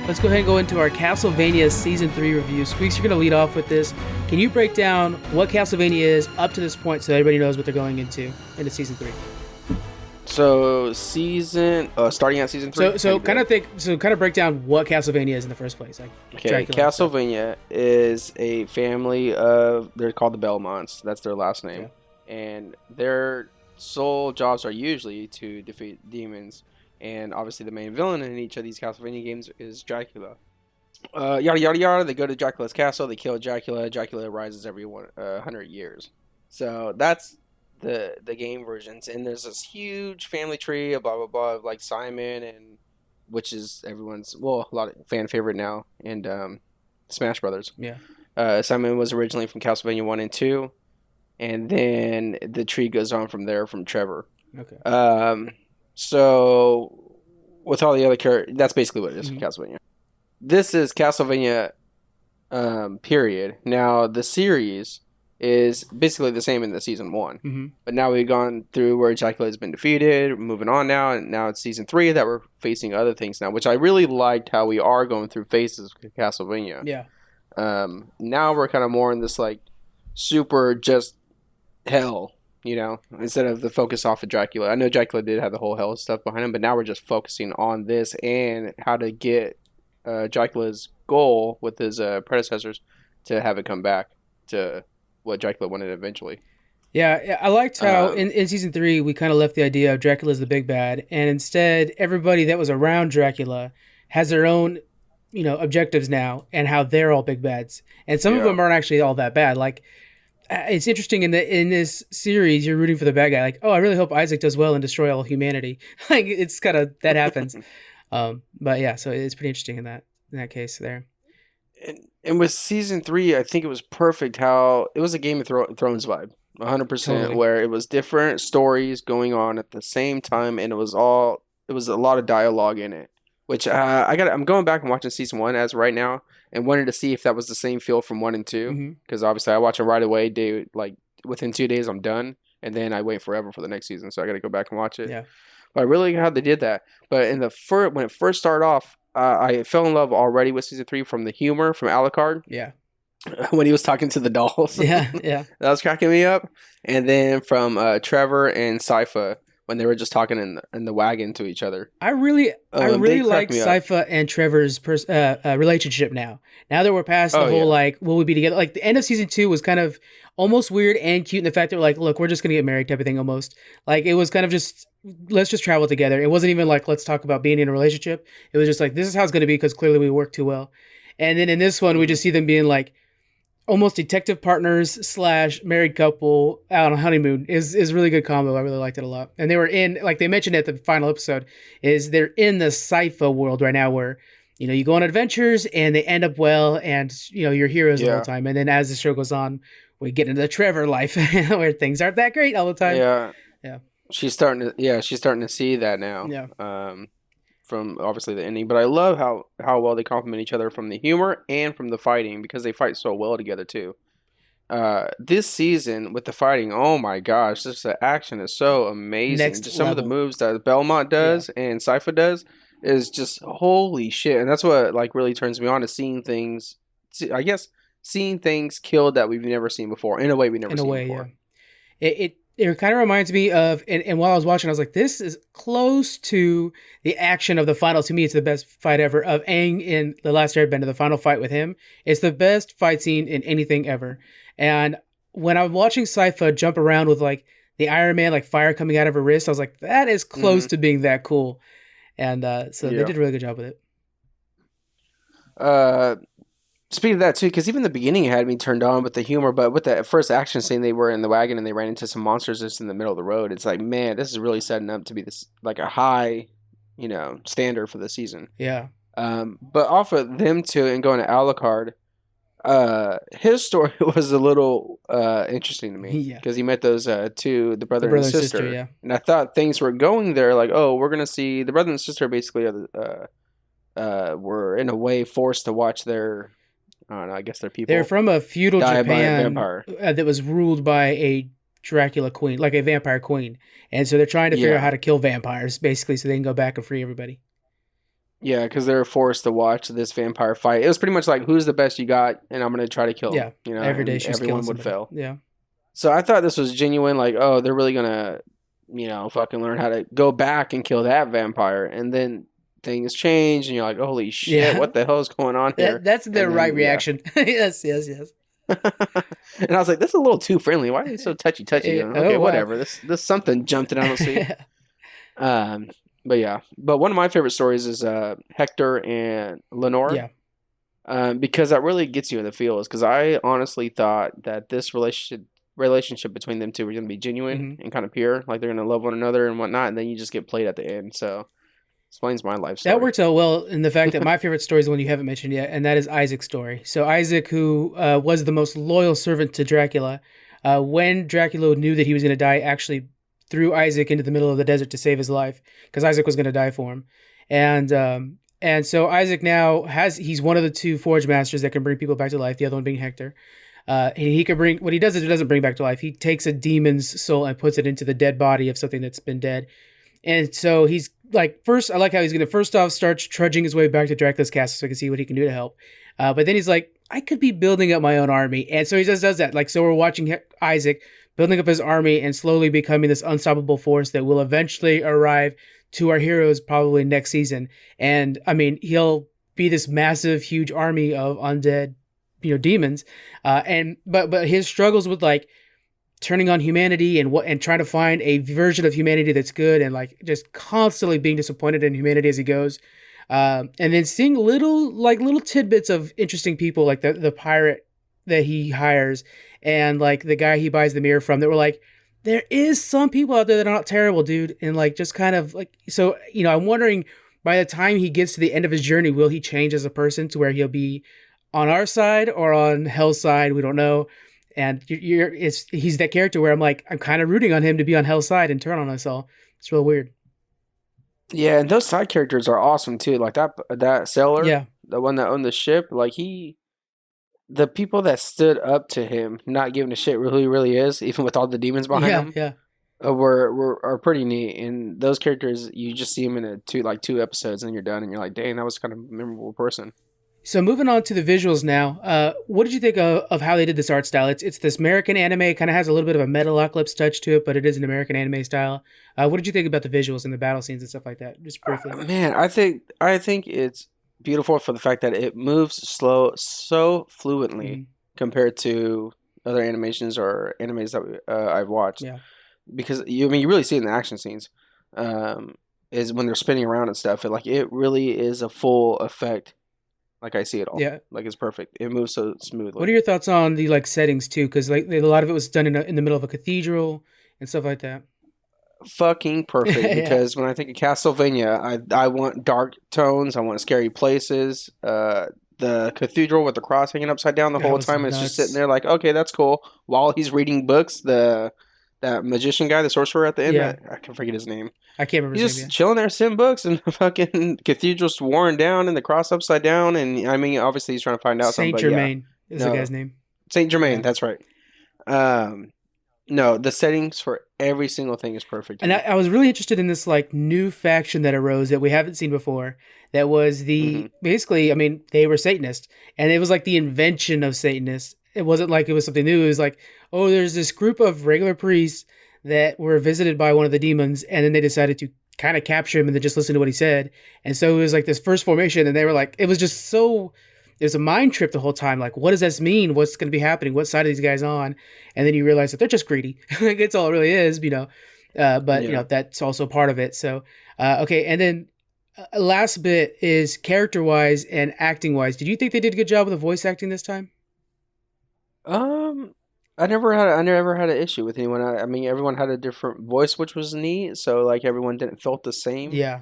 let's go ahead and go into our Castlevania Season 3 review. Squeaks, you're going to lead off with this. Can you break down what Castlevania is up to this point so everybody knows what they're going into Season 3? So starting at Season 3. So kind of break down what Castlevania is in the first place. Like okay, Castlevania is a family of, they're called the Belmonts. That's their last name. Yeah. And their sole jobs are usually to defeat demons. And obviously the main villain in each of these Castlevania games is Dracula. Yada yada yada. They go to Dracula's castle. They kill Dracula. Dracula rises every 100 years. So that's the game versions. And there's this huge family tree of blah blah blah of like Simon, and which is everyone's, well, a lot of fan favorite now, and Smash Brothers. Yeah. Simon was originally from Castlevania 1 and 2, and then the tree goes on from there from Trevor. Okay. So with all the other characters, that's basically what it is for Castlevania. This is Castlevania period. Now the series is basically the same in the Season 1. But now we've gone through where Dracula has been defeated, we're moving on now, and now it's Season 3 that we're facing other things now, which I really liked how we are going through phases of Castlevania. Yeah. Now we're kind of more in this like super just hell, you know, instead of the focus off of Dracula. I know Dracula did have the whole hell stuff behind him, but now we're just focusing on this and how to get Dracula's goal with his predecessors to have it come back to what Dracula wanted eventually. Yeah, I liked how in Season 3 we kind of left the idea of Dracula as the big bad, and instead everybody that was around Dracula has their own, you know, objectives now, and how they're all big bads, and some of them aren't actually all that bad. Like, it's interesting in this series you're rooting for the bad guy. Like, oh, I really hope Isaac does well and destroy all humanity. Like, it's kind of that happens. But yeah, so it's pretty interesting in that case there. And with Season 3, I think it was perfect how it was a Game of Thrones vibe, 100%, totally. Where it was different stories going on at the same time, and it was a lot of dialogue in it. Which I'm going back and watching Season 1 as right now, and wanted to see if that was the same feel from 1 and 2, because obviously I watch it right away. Like within 2 days I'm done, and then I wait forever for the next season, so I got to go back and watch it. Yeah, but I really like how they did that. But in when it first started off, I fell in love already with Season 3 from the humor from Alucard. Yeah, when he was talking to the dolls. Yeah, that was cracking me up. And then from Trevor and Sypha, when they were just talking in the wagon to each other. I really like Sypha and Trevor's relationship now. Now that we're past the whole, like, will we be together? Like, the end of Season 2 was kind of almost weird and cute in the fact that we're like, look, we're just going to get married type of thing almost. Like, it was kind of just, let's just travel together. It wasn't even like, let's talk about being in a relationship. It was just like, this is how it's going to be because clearly we work too well. And then in this one, we just see them being like, almost detective partners / married couple out on a honeymoon is a really good combo. I really liked it a lot. And they were in, like they mentioned at the final episode, is they're in the Sypha world right now where, you know, you go on adventures and they end up well and, you know, you're heroes the whole time. And then as the show goes on, we get into the Trevor life where things aren't that great all the time. Yeah. She's starting to see that now. Yeah. From obviously the ending, but I love how well they complement each other from the humor and from the fighting, because they fight so well together too. This season with the fighting, oh my gosh, just the action is so amazing. Just some of the moves that Belmont does and Sypha does is just holy shit, and that's what like really turns me on, is seeing things. I guess seeing things killed that we've never seen before in a way we've never seen before. Yeah. It kind of reminds me of, and while I was watching, I was like, this is close to the action of the final. To me, it's the best fight ever of Aang in The Last Airbender, the final fight with him. It's the best fight scene in anything ever. And when I was watching Sypha jump around with like the Iron Man, like fire coming out of her wrist, I was like, that is close to being that cool. And so they did a really good job with it. Speaking of that too, because even the beginning had me turned on with the humor, but with the first action scene, they were in the wagon and they ran into some monsters just in the middle of the road. It's like, man, this is really setting up to be this like a high, you know, standard for the season. Yeah. But off of them two and going to Alucard, his story was a little interesting to me because he met those two, the brother and sister. Yeah. And I thought things were going there, like, oh, we're gonna see the brother and sister basically were in a way forced to watch their. I don't know, I guess they're people. They're from a feudal Japan that was ruled by a Dracula queen, like a vampire queen. And so they're trying to figure out how to kill vampires, basically, so they can go back and free everybody. Yeah, because they were forced to watch this vampire fight. It was pretty much like, who's the best you got, and I'm gonna try to kill him. Yeah, every day and she's killing everyone would somebody. fail. Yeah. So I thought this was genuine, like, oh, they're really gonna, fucking learn how to go back and kill that vampire, and then things change, and you're like, holy shit, what the hell is going on here? That's the right reaction. Yes. And I was like, this is a little too friendly. Why are they so touchy? Okay, whatever. This something jumped it. I don't see. But yeah. But one of my favorite stories is Hector and Lenore. Yeah. Because that really gets you in the feels. Because I honestly thought that this relationship between them two were going to be genuine and kind of pure. Like they're going to love one another and whatnot. And then you just get played at the end. So explains my life story. That works out well in the fact that my favorite story is the one you haven't mentioned yet, and that is Isaac's story. So Isaac, who was the most loyal servant to Dracula, when Dracula knew that he was going to die, actually threw Isaac into the middle of the desert to save his life, because Isaac was going to die for him. And so Isaac now he's one of the two Forge Masters that can bring people back to life, the other one being Hector. He can bring, what he does is he doesn't bring back to life. He takes a demon's soul and puts it into the dead body of something that's been dead. And so he's like, I like how he's going to first off start trudging his way back to Dracula's castle so he can see what he can do to help. But then he's like, I could be building up my own army. And so he just does that. Like, so we're watching Isaac building up his army and slowly becoming this unstoppable force that will eventually arrive to our heroes probably next season. And I mean, he'll be this massive, huge army of undead, demons. But his struggles with like turning on humanity and trying to find a version of humanity that's good, and like just constantly being disappointed in humanity as he goes. And then seeing little tidbits of interesting people, like the pirate that he hires and like the guy he buys the mirror from, that were like, there is some people out there that are not terrible, dude. And like, just kind of like, so, I'm wondering by the time he gets to the end of his journey, will he change as a person to where he'll be on our side or on Hell's side? We don't know. And he's that character where I'm like, I'm kind of rooting on him to be on Hell's side and turn on us all. It's real weird. Yeah, and those side characters are awesome too. Like that sailor, the one that owned the ship, like the people that stood up to him, not giving a shit, really, really is, even with all the demons behind him. Are pretty neat. And those characters, you just see them in two episodes, and you're done, and you're like, dang, that was kind of a memorable person. So moving on to the visuals now, what did you think of how they did this art style? It's this American anime, kind of has a little bit of a Metalocalypse touch to it, but it is an American anime style. What did you think about the visuals and the battle scenes and stuff like that? Just briefly. Man, I think it's beautiful for the fact that it moves so fluently compared to other animations or animes that I've watched. Yeah. Because you really see it in the action scenes, is when they're spinning around and stuff. It really is a full effect. Like I see it all. Yeah. Like it's perfect. It moves so smoothly. What are your thoughts on the like settings too? Because like a lot of it was done in the middle of a cathedral and stuff like that. Fucking perfect. Because when I think of Castlevania, I want dark tones. I want scary places. The cathedral with the cross hanging upside down the whole time. It's just sitting there like, okay, that's cool. While he's reading books, that magician guy, the sorcerer at the end, I can forget his name. I can't remember. He's just chilling there, sitting books, and the fucking cathedral's worn down, and the cross upside down. And I mean, obviously, he's trying to find out something. Saint Germain is the guy's name. Saint Germain, that's right. No, the settings for every single thing is perfect. And I was really interested in this like new faction that arose that we haven't seen before. That was basically, I mean, they were Satanists, and it was like the invention of Satanists. It wasn't like it was something new. It was like, oh, there's this group of regular priests that were visited by one of the demons, and then they decided to kind of capture him and then just listen to what he said. And so it was like this first formation, and they were like, it was a mind trip the whole time. Like, what does this mean? What's going to be happening? What side are these guys on? And then you realize that they're just greedy. Like, it's all it really is, but that's also part of it. So, okay. And then last bit is character-wise and acting-wise. Did you think they did a good job with the voice acting this time? I never had an issue with anyone. I mean, everyone had a different voice, which was neat. So like everyone didn't felt the same. Yeah.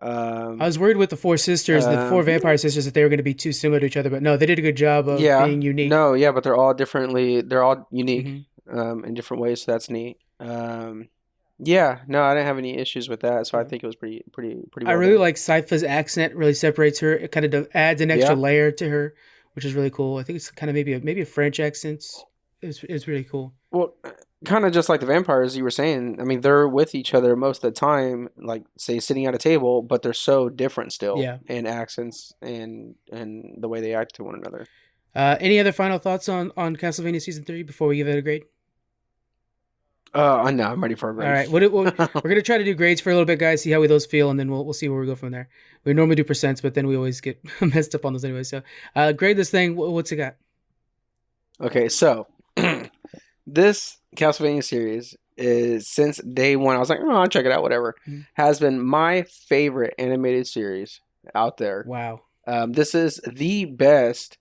I was worried with the four sisters, the four vampire sisters, that they were going to be too similar to each other, but no, they did a good job of being unique. No, yeah, but they're all unique, in different ways. So that's neat. Yeah, no, I didn't have any issues with that. So I think it was pretty well I really done. like Sypha's accent. Really separates her. It kind of adds an extra layer to her, which is really cool. I think it's kind of maybe a French accent. It's really cool. Well, kind of just like the vampires you were saying. I mean, they're with each other most of the time, like say sitting at a table, but they're so different still Yeah. in accents and the way they act to one another. Any other final thoughts on Castlevania Season 3 before we give it a grade? No, I'm ready for a grade. All right, we're gonna try to do grades for a little bit, guys. See how those feel, and then we'll see where we go from there. We normally do percents, but then we always get messed up on those anyway. So, grade this thing. What's it got? Okay, so this Castlevania series is since day one. I was like, oh, I'll check it out. Whatever. Has been my favorite animated series out there. Wow. This is the best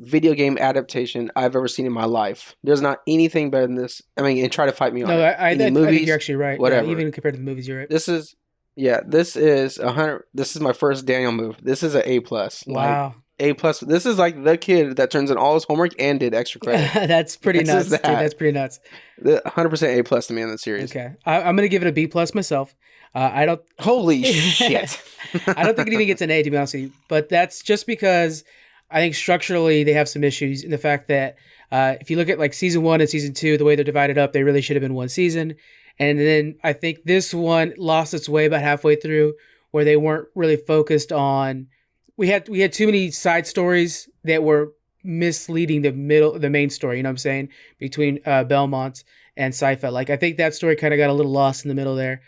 video game adaptation I've ever seen in my life. There's not anything better than this. I mean, and try to fight me on it. I think you're actually right. Whatever. Yeah, even compared to the movies, you're right. This is 100. This is my first Daniel move. This is an A+. Wow. Like, A+. This is like the kid that turns in all his homework and did extra credit. That's pretty nuts, dude. That's pretty nuts. 100% A+ to me in the series. Okay, I'm gonna give it a B+ myself. I don't. Holy shit! I don't think it even gets an A, to be honest with you. But that's just because I think structurally they have some issues in the fact that if you look at like season 1 and season 2, the way they're divided up, they really should have been one season. And then I think this one lost its way about halfway through, where they weren't really focused on. We had too many side stories that were misleading the main story. You know what I'm saying, between Belmont and Sypha. Like I think that story kind of got a little lost in the middle there.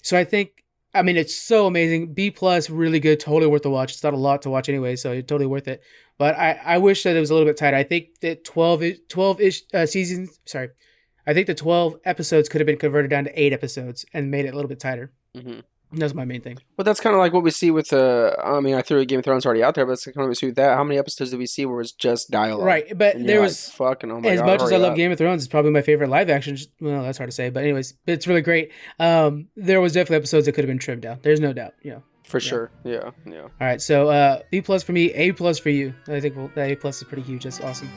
So I think, I mean, it's so amazing. B+, really good, totally worth the watch. It's not a lot to watch anyway, so it's totally worth it. But I wish that it was a little bit tighter. I think that 12-ish seasons, sorry, I think the 12 episodes could have been converted down to 8 episodes and made it a little bit tighter. Mm-hmm. That's my main thing. But that's kind of like what we see with I mean, I threw Game of Thrones already out there, but it's kind of what we see with that. How many episodes did we see where it's just dialogue? Right, but there was fucking. Oh my as God, much as I love Game of Thrones, it's probably my favorite live action. Well, that's hard to say, but anyways, it's really great. There was definitely episodes that could have been trimmed down. There's no doubt. Yeah, for sure. Yeah. All right, so B+ for me, A+ for you. I think A+ is pretty huge. That's awesome.